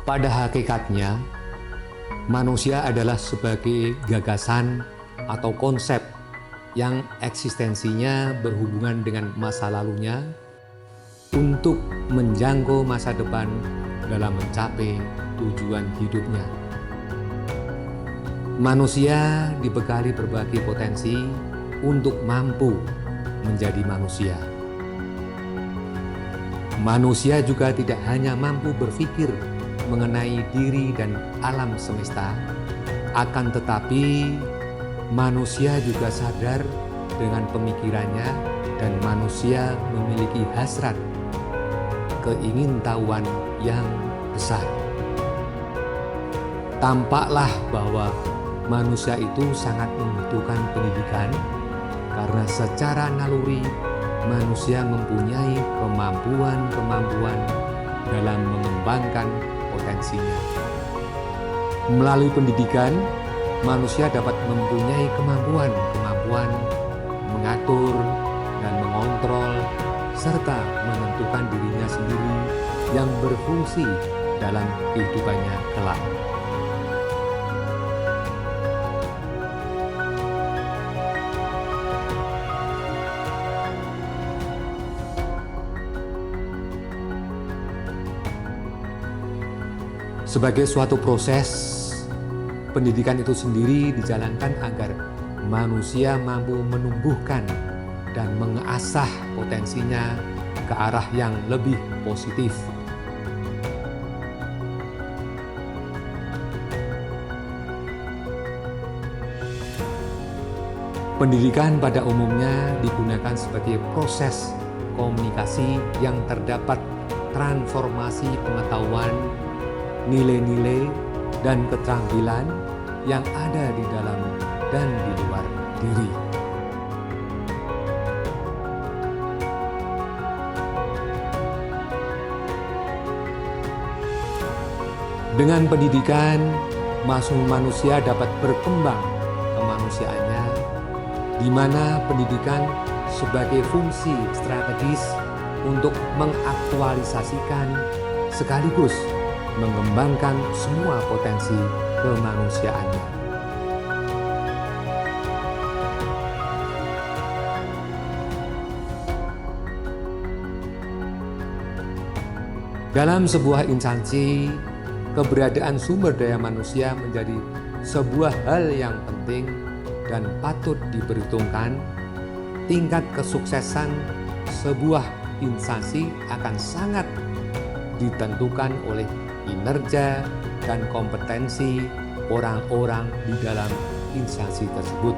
Pada hakikatnya, manusia adalah sebagai gagasan atau konsep yang eksistensinya berhubungan dengan masa lalunya untuk menjangkau masa depan dalam mencapai tujuan hidupnya. Manusia dibekali berbagai potensi untuk mampu menjadi manusia. Manusia juga tidak hanya mampu berpikir mengenai diri dan alam semesta, akan tetapi manusia juga sadar dengan pemikirannya dan manusia memiliki hasrat keingintahuan yang besar. Tampaklah bahwa manusia itu sangat membutuhkan pendidikan karena secara naluri manusia mempunyai kemampuan dalam mengembangkan potensinya. Melalui pendidikan, manusia dapat mempunyai kemampuan mengatur dan mengontrol serta menentukan dirinya sendiri yang berfungsi dalam kehidupannya kelak. Sebagai suatu proses, pendidikan itu sendiri dijalankan agar manusia mampu menumbuhkan dan mengasah potensinya ke arah yang lebih positif. Pendidikan pada umumnya digunakan sebagai proses komunikasi yang terdapat transformasi pengetahuan, nilai-nilai, dan keterampilan yang ada di dalam dan di luar diri. Dengan pendidikan, manusia dapat berkembang kemanusiaannya, di mana pendidikan sebagai fungsi strategis untuk mengaktualisasikan sekaligus mengembangkan semua potensi kemanusiaannya. Dalam sebuah instansi, keberadaan sumber daya manusia menjadi sebuah hal yang penting dan patut diperhitungkan. Tingkat kesuksesan sebuah instansi akan sangat ditentukan oleh kinerja dan kompetensi orang-orang di dalam instansi tersebut.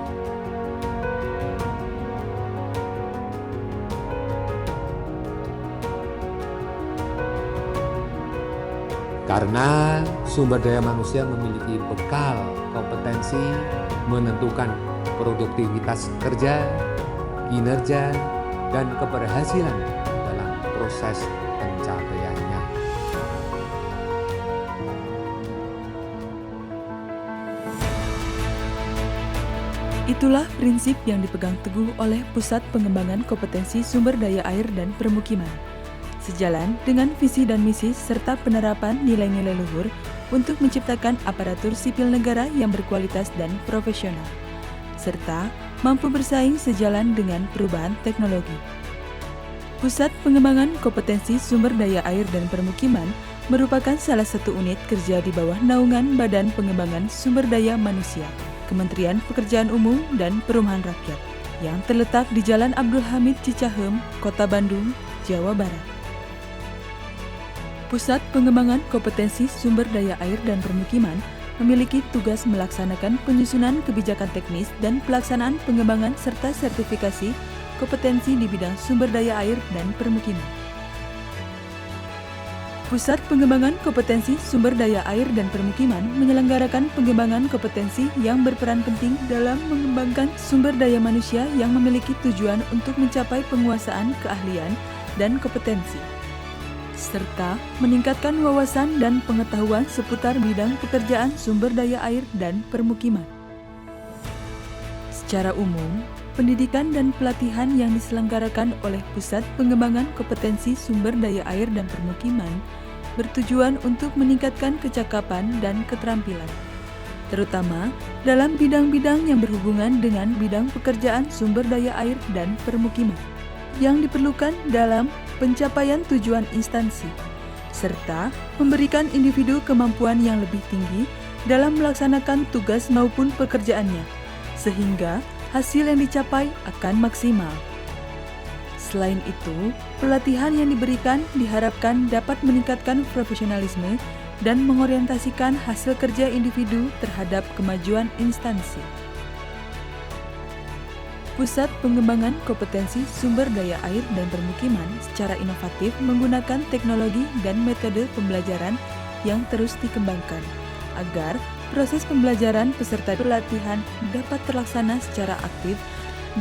Karena sumber daya manusia memiliki bekal kompetensi menentukan produktivitas kerja, kinerja, dan keberhasilan dalam proses pencapaiannya. Itulah prinsip yang dipegang teguh oleh Pusat Pengembangan Kompetensi Sumber Daya Air dan Permukiman, sejalan dengan visi dan misi serta penerapan nilai-nilai luhur untuk menciptakan aparatur sipil negara yang berkualitas dan profesional, serta mampu bersaing sejalan dengan perubahan teknologi. Pusat Pengembangan Kompetensi Sumber Daya Air dan Permukiman merupakan salah satu unit kerja di bawah naungan Badan Pengembangan Sumber Daya Manusia, Kementerian Pekerjaan Umum dan Perumahan Rakyat, yang terletak di Jalan Abdul Hamid Cicahem, Kota Bandung, Jawa Barat. Pusat Pengembangan Kompetensi Sumber Daya Air dan Permukiman memiliki tugas melaksanakan penyusunan kebijakan teknis dan pelaksanaan pengembangan serta sertifikasi kompetensi di bidang sumber daya air dan permukiman. Pusat Pengembangan Kompetensi Sumber Daya Air dan Permukiman menyelenggarakan pengembangan kompetensi yang berperan penting dalam mengembangkan sumber daya manusia yang memiliki tujuan untuk mencapai penguasaan keahlian dan kompetensi, serta meningkatkan wawasan dan pengetahuan seputar bidang pekerjaan sumber daya air dan permukiman. Secara umum, pendidikan dan pelatihan yang diselenggarakan oleh Pusat Pengembangan Kompetensi Sumber Daya Air dan Permukiman bertujuan untuk meningkatkan kecakapan dan keterampilan, terutama dalam bidang-bidang yang berhubungan dengan bidang pekerjaan sumber daya air dan permukiman yang diperlukan dalam pencapaian tujuan instansi, serta memberikan individu kemampuan yang lebih tinggi dalam melaksanakan tugas maupun pekerjaannya, sehingga hasil yang dicapai akan maksimal. Selain itu, pelatihan yang diberikan diharapkan dapat meningkatkan profesionalisme dan mengorientasikan hasil kerja individu terhadap kemajuan instansi. Pusat Pengembangan Kompetensi Sumber Daya Air dan Permukiman secara inovatif menggunakan teknologi dan metode pembelajaran yang terus dikembangkan agar proses pembelajaran peserta pelatihan dapat terlaksana secara aktif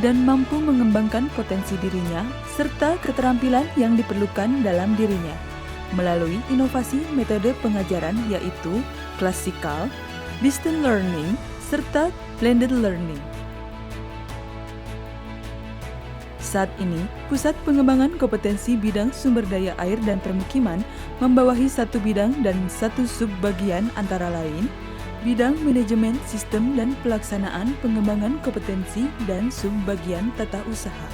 dan mampu mengembangkan potensi dirinya serta keterampilan yang diperlukan dalam dirinya melalui inovasi metode pengajaran yaitu klasikal, distance learning, serta blended learning. Saat ini, Pusat Pengembangan Kompetensi Bidang Sumber Daya Air dan Permukiman membawahi satu bidang dan satu sub-bagian antara lain bidang manajemen sistem dan pelaksanaan pengembangan kompetensi dan sub-bagian tata usaha.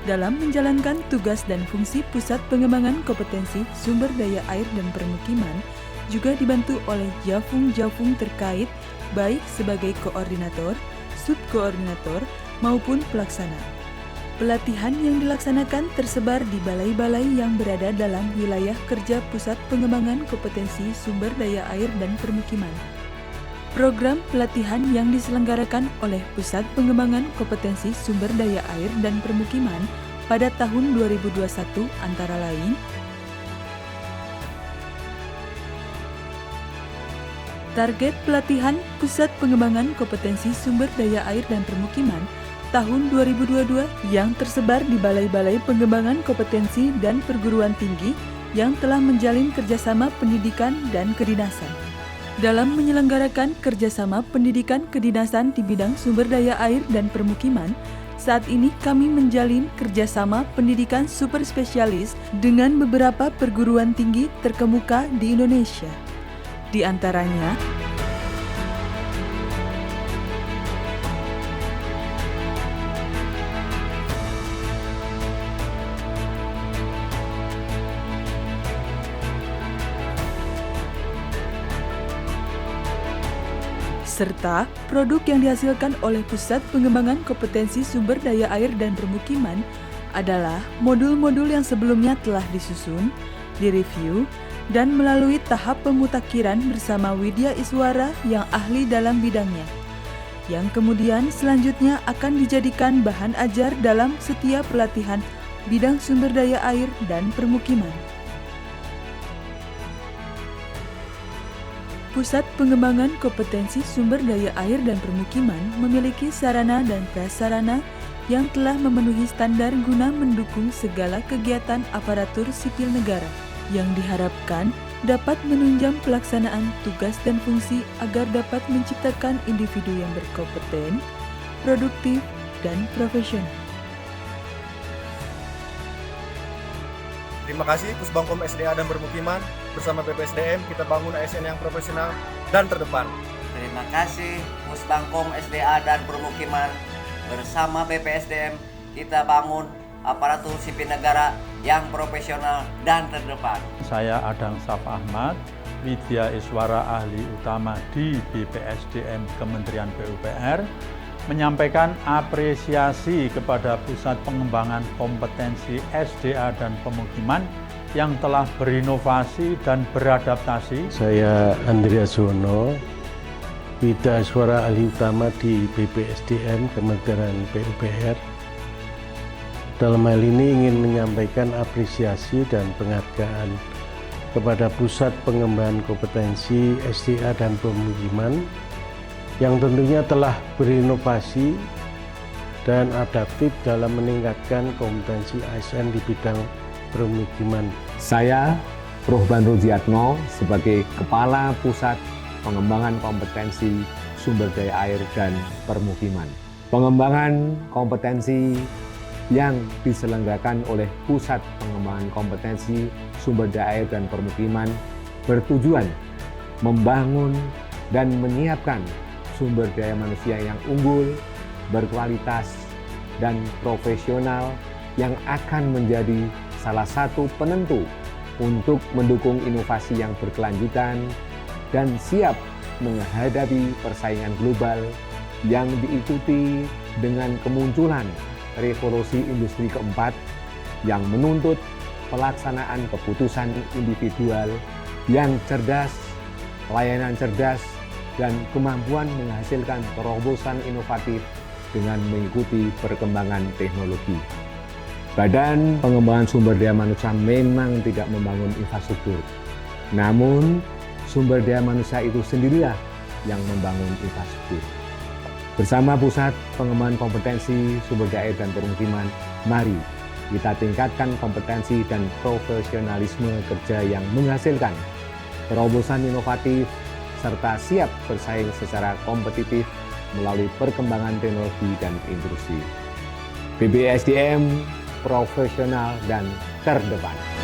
Dalam menjalankan tugas dan fungsi Pusat Pengembangan Kompetensi Sumber Daya Air dan Permukiman juga dibantu oleh jafung-jafung terkait baik sebagai koordinator, subkoordinator, maupun pelaksana. Pelatihan yang dilaksanakan tersebar di balai-balai yang berada dalam wilayah kerja Pusat Pengembangan Kompetensi Sumber Daya Air dan Permukiman. Program pelatihan yang diselenggarakan oleh Pusat Pengembangan Kompetensi Sumber Daya Air dan Permukiman pada tahun 2021 antara lain target pelatihan Pusat Pengembangan Kompetensi Sumber Daya Air dan Permukiman tahun 2022 yang tersebar di balai-balai pengembangan kompetensi dan perguruan tinggi yang telah menjalin kerjasama pendidikan dan kedinasan. Dalam menyelenggarakan kerjasama pendidikan kedinasan di bidang sumber daya air dan permukiman, saat ini kami menjalin kerjasama pendidikan super spesialis dengan beberapa perguruan tinggi terkemuka di Indonesia. Di antaranya, serta produk yang dihasilkan oleh Pusat Pengembangan Kompetensi Sumber Daya Air dan Permukiman adalah modul-modul yang sebelumnya telah disusun, direview, dan melalui tahap pemutakhiran bersama Widya Iswara yang ahli dalam bidangnya, yang kemudian selanjutnya akan dijadikan bahan ajar dalam setiap pelatihan bidang sumber daya air dan permukiman. Pusat Pengembangan Kompetensi Sumber Daya Air dan Permukiman memiliki sarana dan prasarana yang telah memenuhi standar guna mendukung segala kegiatan aparatur sipil negara yang diharapkan dapat menunjang pelaksanaan tugas dan fungsi agar dapat menciptakan individu yang berkompeten, produktif, dan profesional. Terima kasih Pusbangkom SDA dan Permukiman. Bersama BPSDM kita bangun ASN yang profesional dan terdepan. Terima kasih Pusbangkom SDA dan Permukiman. Bersama BPSDM kita bangun aparatur sipil negara yang profesional dan terdepan. Saya Adang Saf Ahmad, Widya Iswara ahli utama di BPSDM Kementerian PUPR, menyampaikan apresiasi kepada Pusat Pengembangan Kompetensi SDA dan Pemukiman yang telah berinovasi dan beradaptasi. Saya Andreas Zono, Widya Iswara ahli utama di BPSDM Kementerian PUPR. Dalam hal ini ingin menyampaikan apresiasi dan penghargaan kepada Pusat Pengembangan Kompetensi SDA dan Pemukiman yang tentunya telah berinovasi dan adaptif dalam meningkatkan kompetensi ASN di bidang permukiman. Saya Rohban Rudiatno sebagai Kepala Pusat Pengembangan Kompetensi Sumber Daya Air dan Permukiman. Pengembangan kompetensi yang diselenggarakan oleh Pusat Pengembangan Kompetensi Sumber Daya Air dan Permukiman bertujuan membangun dan menyiapkan sumber daya manusia yang unggul, berkualitas, dan profesional yang akan menjadi salah satu penentu untuk mendukung inovasi yang berkelanjutan dan siap menghadapi persaingan global yang diikuti dengan kemunculan revolusi industri keempat yang menuntut pelaksanaan keputusan individual yang cerdas, pelayanan cerdas, dan kemampuan menghasilkan terobosan inovatif dengan mengikuti perkembangan teknologi. Badan Pengembangan Sumber Daya Manusia memang tidak membangun infrastruktur, namun sumber daya manusia itu sendirilah yang membangun infrastruktur. Bersama Pusat Pengembangan Kompetensi Sumber Daya Air dan Permukiman, mari kita tingkatkan kompetensi dan profesionalisme kerja yang menghasilkan terobosan inovatif serta siap bersaing secara kompetitif melalui perkembangan teknologi dan industri. BPSDM profesional dan terdepan.